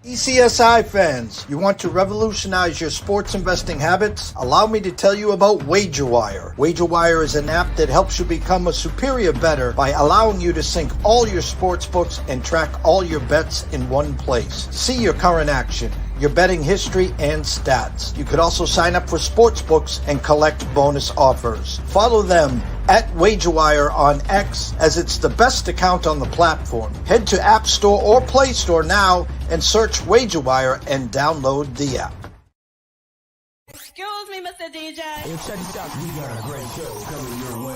TPCSI fans, you want to revolutionize your sports investing habits? Allow me to tell you about WagerWire. WagerWire is an app that helps you become a superior bettor by allowing you to sync all your sports books and track all your bets in one place. See your current action, your betting history, and stats. You could also sign up for sports books and collect bonus offers. Follow them at WagerWire on X, as it's the best account on the platform. Head to App Store or Play Store now and search WagerWire and download the app. Excuse me, Mr. DJ. Hey, check this out. We got a great show coming your way.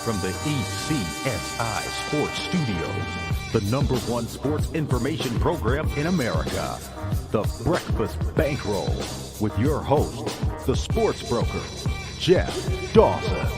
From the TPCSI Sports Studios, the #1 sports information program in America, the Breakfast Bankroll, with your host, the sports broker, Jeff Dawson.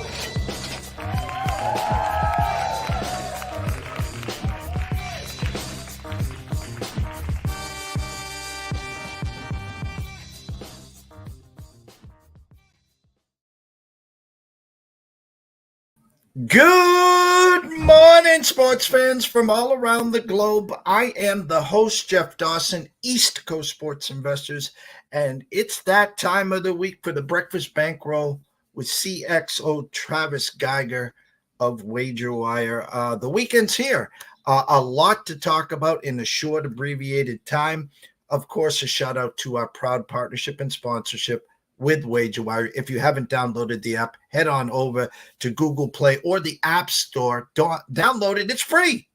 Good morning, sports fans from all around the globe. I am the host, Jeff Dawson, East Coast Sports Investors, and it's that time of the week for the Breakfast Bankroll with CXO Travis Geiger of WagerWire. The weekend's here. A lot to talk about in a short, abbreviated time. Of course, a shout out to our proud partnership and sponsorship with WagerWire. If you haven't downloaded the app, head on over to Google Play or the App Store. Download it. It's free.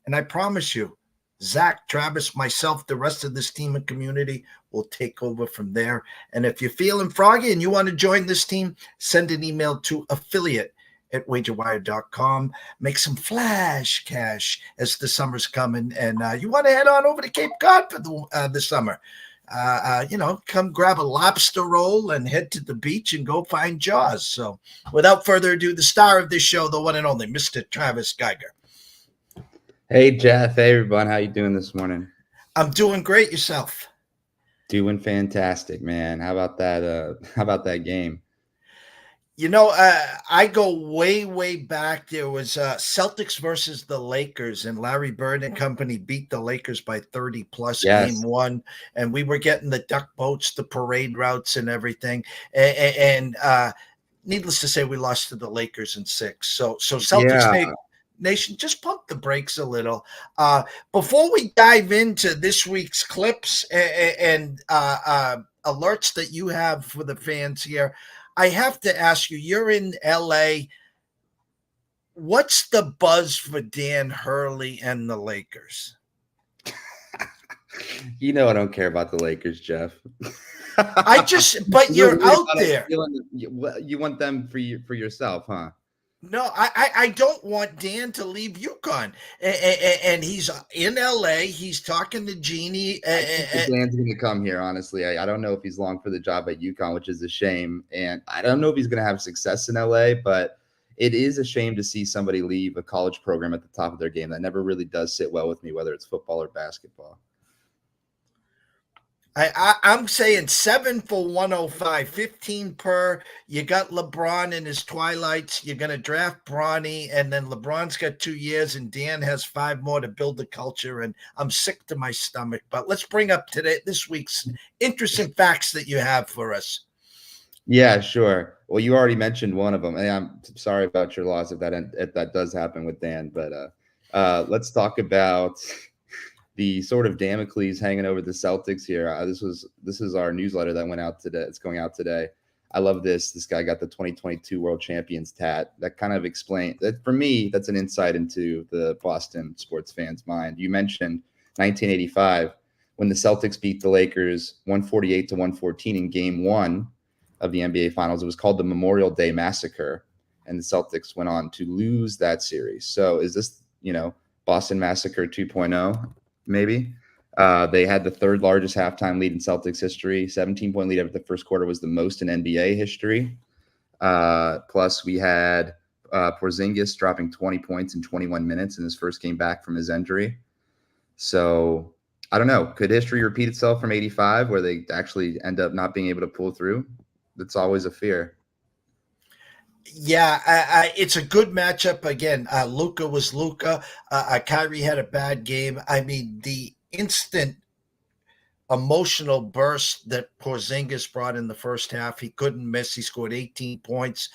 And I promise you, Zach, Travis, myself, the rest of this team and community will take over from there. And if you're feeling froggy and you want to join this team, send an email to affiliate@wagerwire.com. Make some flash cash as the summer's coming. And you want to head on over to Cape Cod for the summer. Come grab a lobster roll and head to the beach and go find Jaws. So without further ado, the star of this show, the one and only Mr. Travis Geiger. Hey, Jeff. Hey, everyone. How you doing this morning? I'm doing great. Yourself? Doing fantastic, man. How about that game? I go way, way back. There was Celtics versus the Lakers, and Larry Bird and company beat the Lakers by 30 plus game one. And we were getting the duck boats, the parade routes and everything. And needless to say, we lost to the Lakers in 6. So Celtics Nation, just pump the brakes a little. Before we dive into this week's clips and alerts that you have for the fans here, I have to ask you, you're in LA. What's the buzz for Dan Hurley and the Lakers? I don't care about the Lakers, Jeff. But you're out there. You want them for yourself, huh? No, I don't want Dan to leave UConn. And he's in LA. He's talking to Jeannie. Dan's going to come here, honestly. I don't know if he's long for the job at UConn, which is a shame. And I don't know if he's going to have success in LA, but it is a shame to see somebody leave a college program at the top of their game. That never really does sit well with me, whether it's football or basketball. I'm saying 7 for 105, 15 per. You got LeBron in his twilights. You're going to draft Bronny, and then LeBron's got 2 years, and Dan has 5 more to build the culture, and I'm sick to my stomach. But let's bring up this week's interesting facts that you have for us. Yeah, sure. Well, you already mentioned one of them, and I'm sorry about your loss if that does happen with Dan. But let's talk about the sort of Damocles hanging over the Celtics here. This is our newsletter that went out today. It's going out today. I love this. This guy got the 2022 World Champions tat. That kind of explains that for me. That's an insight into the Boston sports fans' mind. You mentioned 1985 when the Celtics beat the Lakers 148-114 in Game 1 of the NBA Finals. It was called the Memorial Day Massacre, and the Celtics went on to lose that series. So is this Boston Massacre 2.0? Maybe. They had the 3rd largest halftime lead in Celtics history. 17-point lead after the first quarter was the most in NBA history. Plus, we had Porzingis dropping 20 points in 21 minutes in his first game back from his injury. So, I don't know. Could history repeat itself from 85 where they actually end up not being able to pull through? That's always a fear. Yeah, it's a good matchup. Again, Luka was Luka. Kyrie had a bad game. I mean, the instant emotional burst that Porzingis brought in the first half, he couldn't miss. He scored 18 points.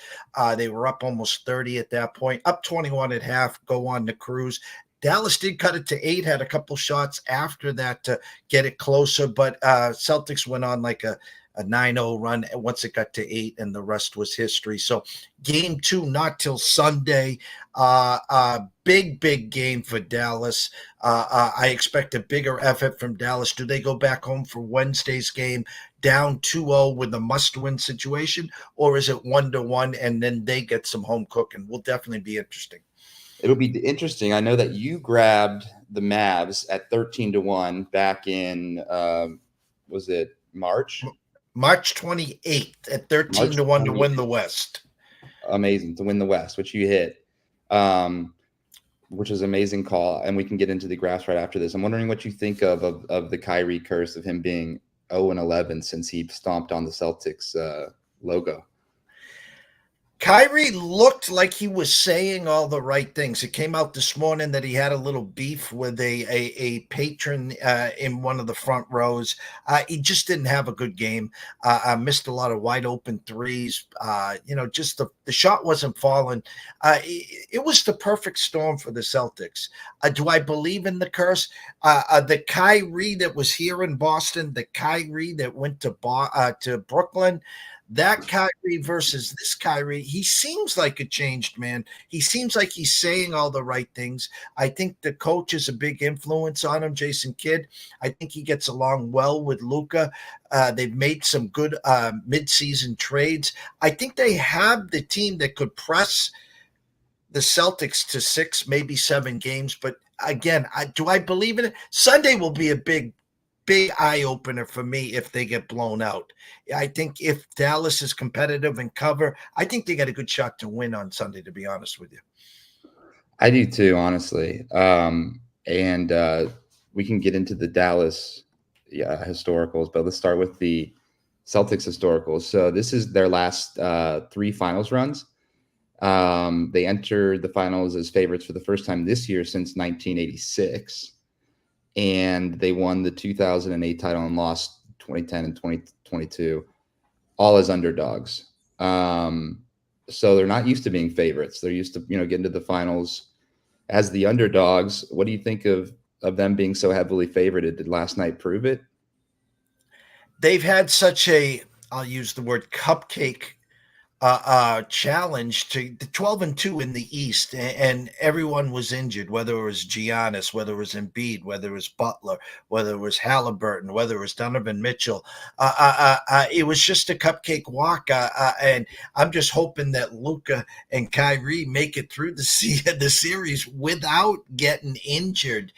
They were up almost 30 at that point, up 21 at half, go on the cruise. Dallas did cut it to 8, had a couple shots after that to get it closer, but Celtics went on like a 9-0 run once it got to 8, and the rest was history. So game 2 not till Sunday. Big game for Dallas. I expect a bigger effort from Dallas. Do they go back home for Wednesday's game down 2-0 with a must-win situation, or is it 1-1 and then they get some home cooking? Will definitely be interesting. It'll be interesting. I know that you grabbed the Mavs at 13-1 back in was it March? March 28th at 13-1 to win the West. Amazing, to win the West, which you hit, which is an amazing call. And we can get into the graphs right after this. I'm wondering what you think of the Kyrie curse of him being 0-11 since he stomped on the Celtics logo. Kyrie looked like he was saying all the right things. It came out this morning that he had a little beef with a patron in one of the front rows. He just didn't have a good game. Missed a lot of wide open threes. Just the shot wasn't falling. It was the perfect storm for the Celtics. Do I believe in the curse? The Kyrie that was here in Boston, the Kyrie that went to Brooklyn, that Kyrie versus this Kyrie, he seems like a changed man. He seems like he's saying all the right things. I think the coach is a big influence on him, Jason Kidd. I think he gets along well with Luka. They've made some good midseason trades. I think they have the team that could press the Celtics to 6, maybe 7 games. But again, do I believe in it? Sunday will be a big eye opener for me if they get blown out. I think if Dallas is competitive and cover, I think they got a good shot to win on Sunday, to be honest with you. I do too, honestly. And we can get into the Dallas historicals, but let's start with the Celtics historicals. So this is their last 3 finals runs. They entered the finals as favorites for the first time this year since 1986. And they won the 2008 title and lost 2010 and 2022, all as underdogs. So they're not used to being favorites. They're used to, getting to the finals as the underdogs. What do you think of them being so heavily favored? Did last night prove it? They've had such I'll use the word cupcake challenge to the 12-2 in the East, and everyone was injured, whether it was Giannis, whether it was Embiid, whether it was Butler, whether it was Halliburton, whether it was Donovan Mitchell. It was just a cupcake walk, and I'm just hoping that Luka and Kyrie make it through the series without getting injured.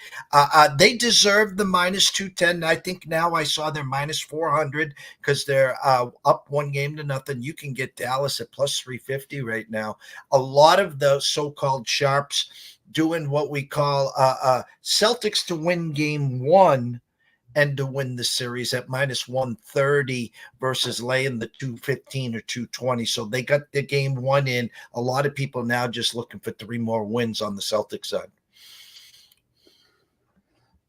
They deserve the -210. I think now I saw they're -400 because they're up 1-0. You can get Dallas at +350 right now. A lot of the so-called sharps doing what we call Celtics to win game 1 and to win the series at -130 versus laying the 215 or 220. So they got the game 1 in. A lot of people now just looking for 3 more wins on the Celtics side.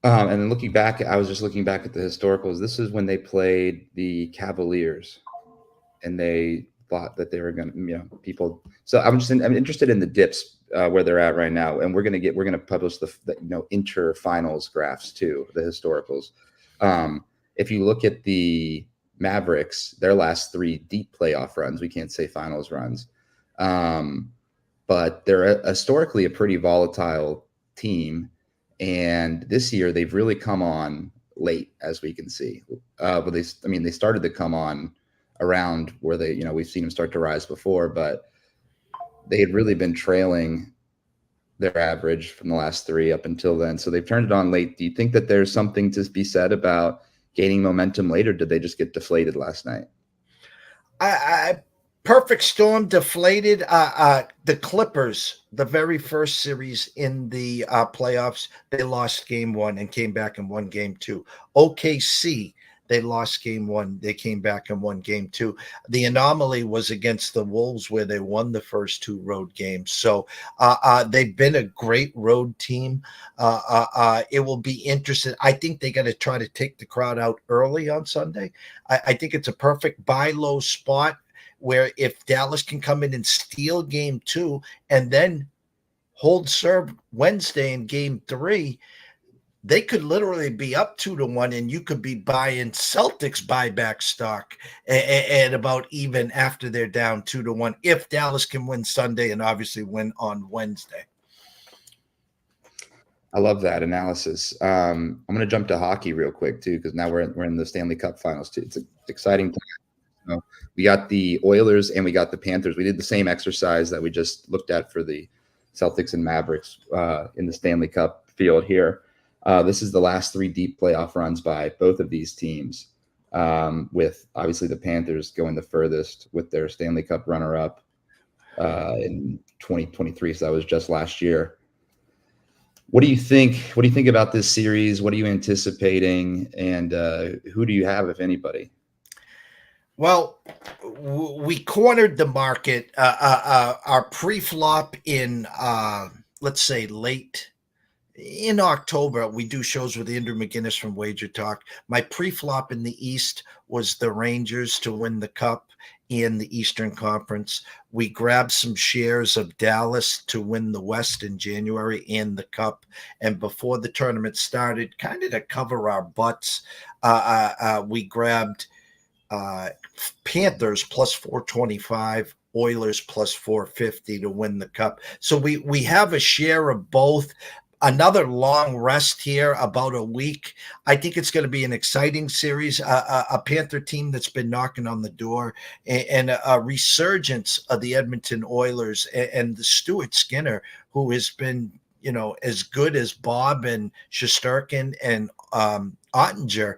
And then looking back, I was just looking back at the historicals. This is when they played the Cavaliers, and they thought that they were going to, people. So I'm interested in the dips where they're at right now, and we're going to publish the inter finals graphs too, the historicals. If you look at the Mavericks, their last 3 deep playoff runs, we can't say finals runs, but they're historically a pretty volatile team. And this year they've really come on late, as we can see. But they started to come on around where we've seen them start to rise before, but they had really been trailing their average from the last 3 up until then. So they've turned it on late. Do you think that there's something to be said about gaining momentum later? Did they just get deflated last night? Perfect storm, deflated. The Clippers, the very first series in the playoffs, they lost game 1 and came back and won game 2. OKC, They lost game one. They came back and won game two. The anomaly was against the Wolves, where they won the first two road games. So they've been a great road team. It will be interesting. I think they got to try to take the crowd out early on Sunday. I think it's a perfect buy low spot where if Dallas can come in and steal game two and then hold serve Wednesday in game three, they could literally be up 2-1, and you could be buying Celtics buyback stock at about even after they're down 2-1 if Dallas can win Sunday and obviously win on Wednesday. I love that analysis. I'm going to jump to hockey real quick too, because now we're in the Stanley Cup Finals too. It's an exciting time. You know, we got the Oilers and we got the Panthers. We did the same exercise that we just looked at for the Celtics and Mavericks in the Stanley Cup field here. This is the last three deep playoff runs by both of these teams, with obviously the Panthers going the furthest with their Stanley Cup runner-up in 2023. So that was just last year. What do you think? What do you think about this series? What are you anticipating? And who do you have, if anybody? Well, we cornered the market. Our pre-flop in, let's say, late in October, we do shows with Andrew McGinnis from Wager Talk. My pre-flop in the East was the Rangers to win the Cup in the Eastern Conference. We grabbed some shares of Dallas to win the West in January and the Cup. And before the tournament started, kind of to cover our butts, we grabbed Panthers plus 425, Oilers plus 450 to win the Cup. So we have a share of both. Another long rest here, about a week. I think it's going to be an exciting series, a Panther team that's been knocking on the door, and a resurgence of the Edmonton Oilers and the Stuart Skinner, who has been, as good as Bob and Shesterkin and Ottinger,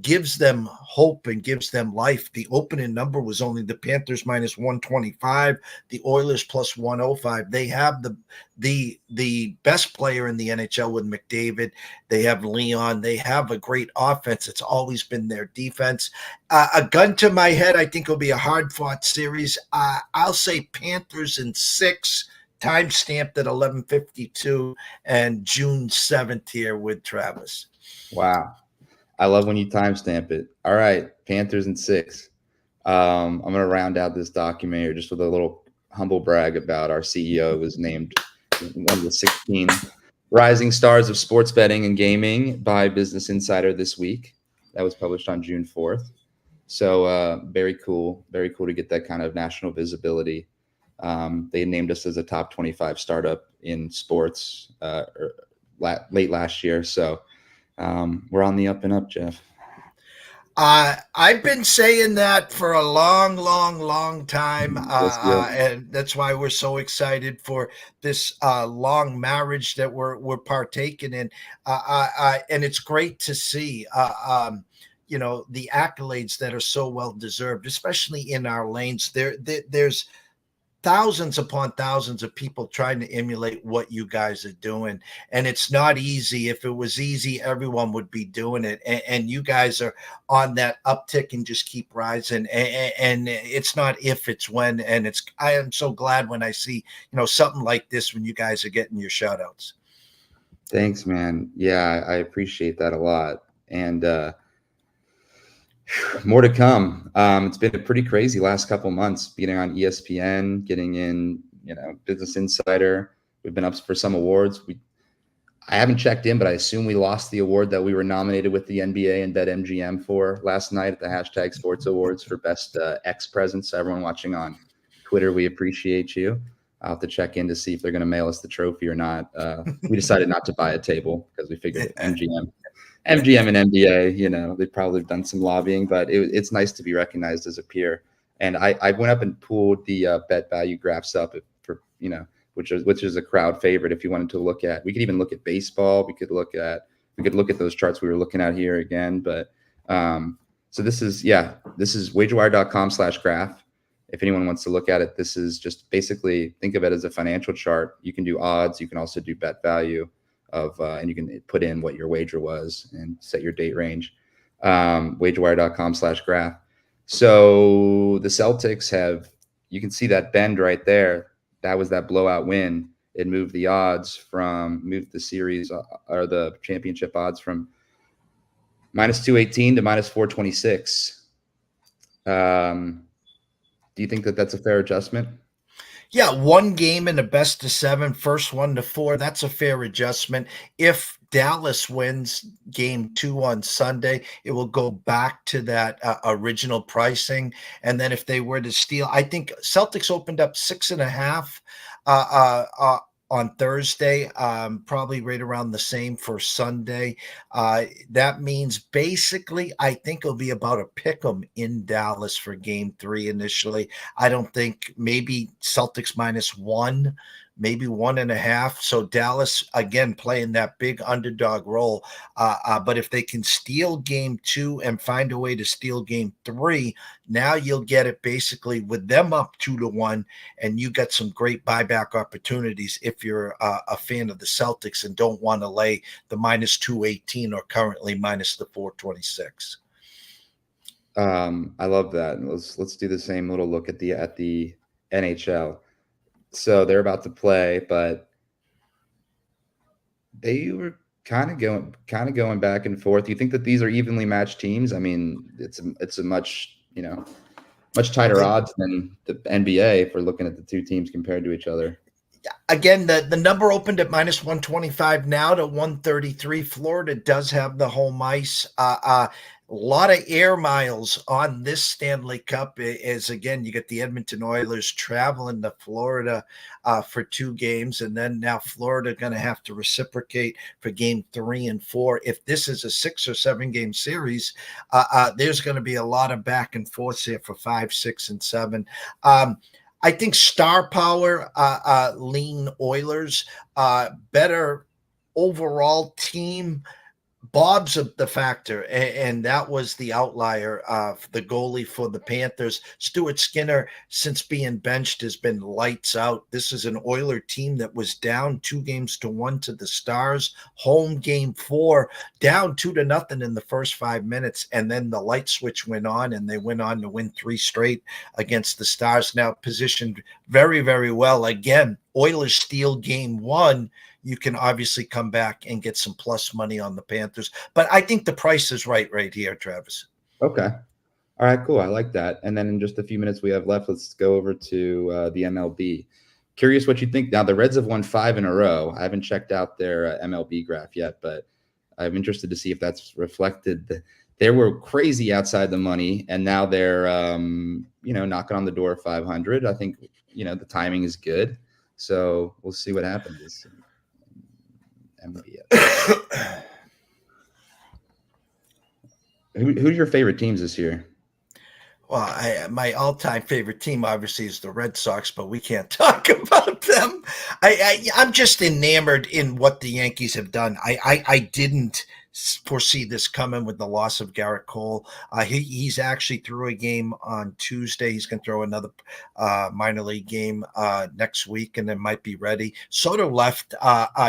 gives them hope and gives them life. The opening number was only the Panthers minus 125, the Oilers plus 105. They have the best player in the NHL with McDavid. They have Leon. They have a great offense. It's always been their defense. A gun to my head, I think it'll be a hard-fought series. I'll say Panthers in 6, time stamped at 11:52, and June 7th here with Travis. Wow. I love when you timestamp it. All right, Panthers in 6. I'm going to round out this document here just with a little humble brag about our CEO, who was named one of the 16 rising stars of sports betting and gaming by Business Insider this week. That was published on June 4th. So very cool to get that kind of national visibility. They named us as a top 25 startup in sports late last year. So we're on the up and up, Jeff. I've been saying that for a long time, and that's why we're so excited for this long marriage that we're partaking in. And it's great to see, the accolades that are so well deserved, especially in our lanes. There's thousands upon thousands of people trying to emulate what you guys are doing, and it's not easy. If it was easy, everyone would be doing it, and you guys are on that uptick and just keep rising, and it's not if, it's when. And I am so glad when I see something like this, when you guys are getting your shout outs. Thanks, man. Yeah, I appreciate that a lot. And more to come. It's been a pretty crazy last couple months, being on ESPN, getting in, Business Insider. We've been up for some awards. I haven't checked in, but I assume we lost the award that we were nominated with the NBA and BetMGM for last night at the hashtag Sports Awards for Best X Presence. So everyone watching on Twitter, we appreciate you. I'll have to check in to see if they're going to mail us the trophy or not. We decided not to buy a table because we figured MGM and NBA, they've probably done some lobbying, but it's nice to be recognized as a peer. And I went up and pulled the bet value graphs up for, which is a crowd favorite. If you wanted to look at, we could even look at baseball. We could look at those charts we were looking at here again. But so this is wagerwire.com/graph. If anyone wants to look at it, this is just basically, think of it as a financial chart. You can do odds. You can also do bet value. And you can put in what your wager was and set your date range. wagerwire.com/graph. So the Celtics have, you can see that bend right there. That was that blowout win. It moved the series or the championship odds from minus 218 to minus 426. Do you think that that's a fair adjustment? Yeah, one game in the best of seven, first 1-4. That's a fair adjustment. If Dallas wins game 2 on Sunday, it will go back to that original pricing. And then if they were to steal, I think Celtics opened up 6.5 on Thursday, probably right around the same for Sunday. That means basically, I think it'll be about a pick 'em in Dallas for game 3 initially. I don't think, maybe Celtics -1, maybe 1.5. So Dallas again playing that big underdog role. But if they can steal game 2 and find a way to steal game 3, now you'll get it basically with them up 2-1, and you got some great buyback opportunities if you're a fan of the Celtics and don't want to lay the minus 218 or currently minus the 426. I love that. Let's do the same little look at the NHL. So they're about to play, but they were kind of going back and forth. You think that these are evenly matched teams? I mean, it's a much tighter odds than the NBA if we're looking at the two teams compared to each other. Again, the number opened at minus 125 now to 133. Florida does have the home ice. A lot of air miles on this Stanley Cup is, again, you get the Edmonton Oilers traveling to Florida for 2 games, and then now Florida going to have to reciprocate for game 3 and 4. If this is a 6 or 7 game series, there's going to be a lot of back and forth here for 5, 6, and 7. I think star power, lean Oilers, better overall team. Bob's the factor, and that was the outlier. The goalie for the Panthers, Stuart Skinner, since being benched, has been lights out. This is an Oiler team that was down 2-1 to the Stars. Home game 4, down 2-0 in the first 5 minutes, and then the light switch went on, and they went on to win 3 straight against the Stars. Now positioned very, very well. Again, Oilers steal game 1. You can obviously come back and get some plus money on the Panthers. But I think the price is right here, Travis. Okay. All right, cool. I like that. And then in just a few minutes we have left, let's go over to the MLB. Curious what you think. Now, the Reds have won 5 in a row. I haven't checked out their MLB graph yet, but I'm interested to see if that's reflected. They were crazy outside the money, and now they're, knocking on the door of 500. I think, the timing is good. So we'll see what happens. Who's your favorite teams this year? Well, my all-time favorite team obviously is the Red Sox, but we can't talk about them. I'm just enamored in what the Yankees have done. I didn't foresee this coming with the loss of Garrett Cole. He's actually threw a game on Tuesday. He's going to throw another minor league game next week, and then might be ready. Soto left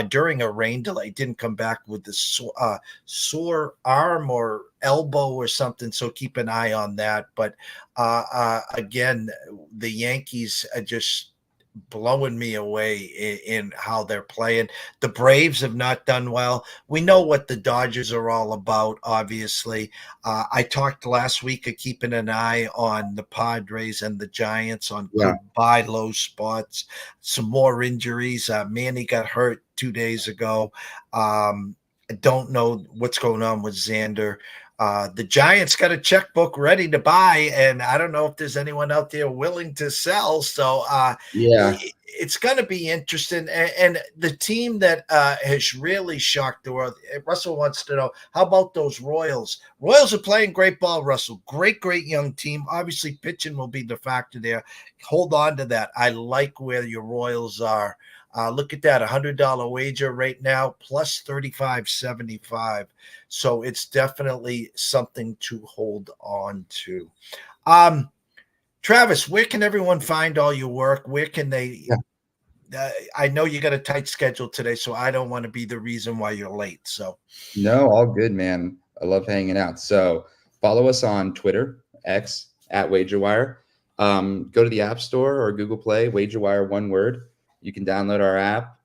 during a rain delay, didn't come back with the sore arm or elbow or something, so keep an eye on that. But again, the Yankees are just blowing me away in how they're playing. The Braves have not done well. We know what the Dodgers are all about, obviously. I talked last week of keeping an eye on the Padres and the Giants on good buy low spots. Some more injuries. Manny got hurt 2 days ago. I don't know what's going on with Xander. The Giants got a checkbook ready to buy, and I don't know if there's anyone out there willing to sell. So it's going to be interesting. And the team that has really shocked the world, Russell wants to know, how about those Royals? Royals are playing great ball, Russell. Great young team. Obviously, pitching will be the factor there. Hold on to that. I like where your Royals are. Look at that, $100 wager right now, plus 35.75. So it's definitely something to hold on to. Travis, where can everyone find all your work? Where can they? I know you got a tight schedule today, so I don't want to be the reason why you're late. So no, all good, man. I love hanging out. So follow us on Twitter, X at WagerWire. Go to the App Store or Google Play, WagerWire, one word. You can download our app.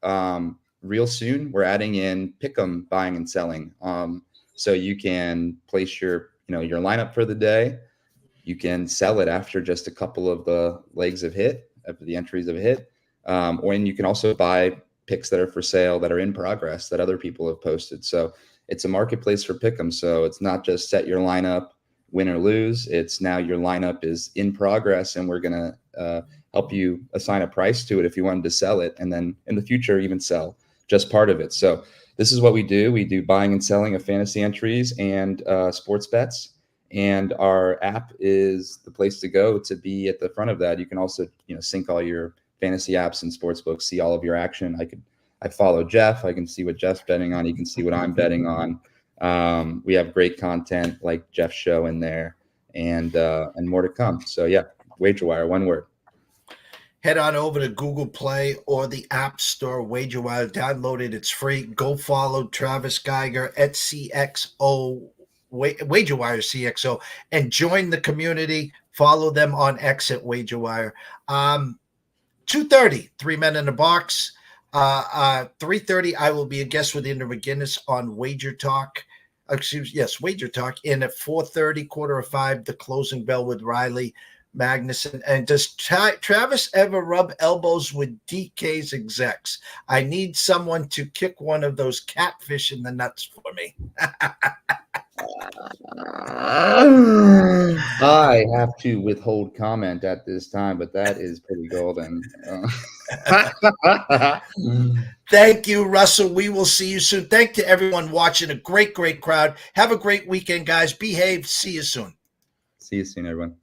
Real soon, we're adding in Pick'em buying and selling. So you can place your lineup for the day. You can sell it after just a couple of the legs have hit, after the entries have hit. Or you can also buy picks that are for sale that are in progress that other people have posted. So it's a marketplace for Pick'em. So it's not just set your lineup, win or lose. It's now your lineup is in progress, and we're going to help you assign a price to it if you wanted to sell it, and then in the future even sell just part of it. So this is what we do. We do buying and selling of fantasy entries and sports bets. And our app is the place to go to be at the front of that. You can also, sync all your fantasy apps and sportsbooks, see all of your action. I follow Jeff. I can see what Jeff's betting on. You can see what I'm betting on. We have great content like Jeff's show in there, and more to come. So yeah, WagerWire, one word. Head on over to Google Play or the App Store, WagerWire. Download it. It's free. Go follow Travis Geiger at CXO, WagerWire CXO, and join the community. Follow them on X at WagerWire. 2:30, 3 Men in a Box. 3:30, I will be a guest with Inder McGinnis on Wager Talk. Wager Talk. And at 4:30, 4:45, the closing bell with Riley Magnuson. And does Travis ever rub elbows with DK's execs? I need someone to kick one of those catfish in the nuts for me. I have to withhold comment at this time, but that is pretty golden. Thank you, Russell. We will see you soon. Thank you to everyone watching. A great, great crowd. Have a great weekend, guys. Behave. See you soon. See you soon, everyone.